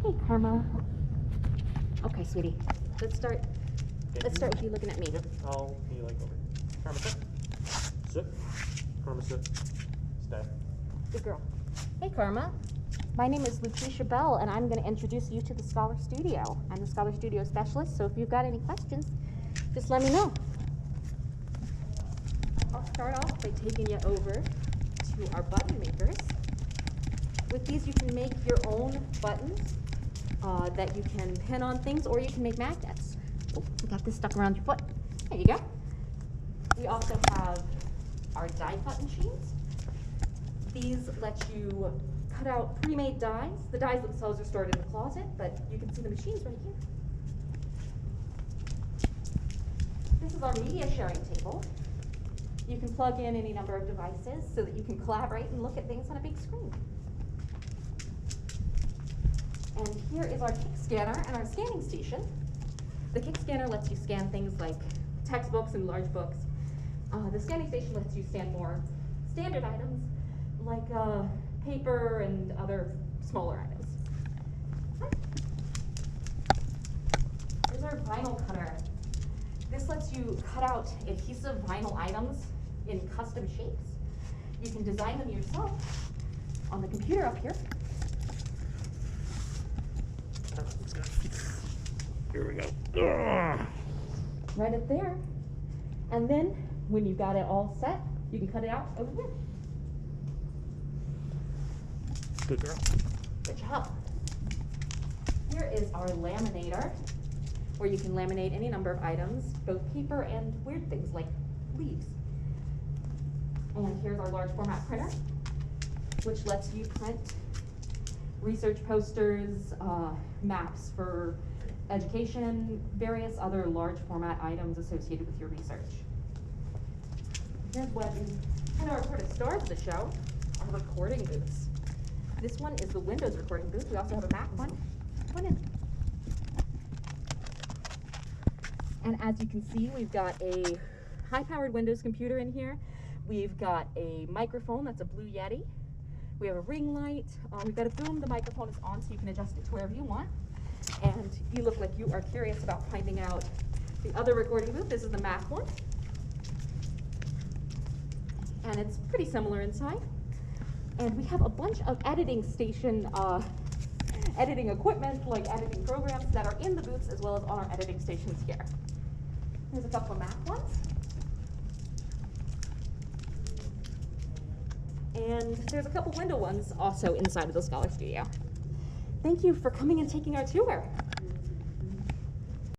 Hey, Karma. Okay, sweetie. Let's start with you looking at me. Yep, I'll be like over here. Karma, sit. Sit. Karma, sit. Stay. Good girl. Hey, Karma. My name is Lucia Bell, and I'm going to introduce you to the Scholar Studio. I'm the Scholar Studio specialist, so if you've got any questions, just let me know. I'll start off by taking you over to our button makers. With these, you can make your own buttons that you can pin on things, or you can make magnets. Oh, we got this stuck around your foot. There you go. We also have our die cut machines. These let you cut out pre-made dies. The dies themselves are stored in the closet, but you can see the machines right here. This is our media sharing table. You can plug in any number of devices so that you can collaborate and look at things on a big screen. And here is our kick scanner and our scanning station. The kick scanner lets you scan things like textbooks and large books. The scanning station lets you scan more standard items like paper and other smaller items. Here's our vinyl cutter. This lets you cut out adhesive vinyl items in custom shapes. You can design them yourself on the computer up here. Here we go. Right up there. And then, when you've got it all set, you can cut it out over here. Good girl. Good job. Here is our laminator, where you can laminate any number of items, both paper and weird things like leaves. And here's our large format printer, which lets you print research posters, maps for education, various other large format items associated with your research. Here's what is kind of our sort of star of the show, our recording booths. This one is the Windows recording booth. We also have a Mac one. Come on in. And as you can see, we've got a high-powered Windows computer in here. We've got a microphone, that's a Blue Yeti. We have a ring light. We've got a boom. The microphone is on, so you can adjust it to wherever you want. And you look like you are curious about finding out the other recording booth. This is the Mac one. And it's pretty similar inside. And we have a bunch of editing station, editing equipment, like editing programs that are in the booths as well as on our editing stations here. Here's a couple of Mac ones. And there's a couple window ones also inside of the Scholar Studio. Thank you for coming and taking our tour.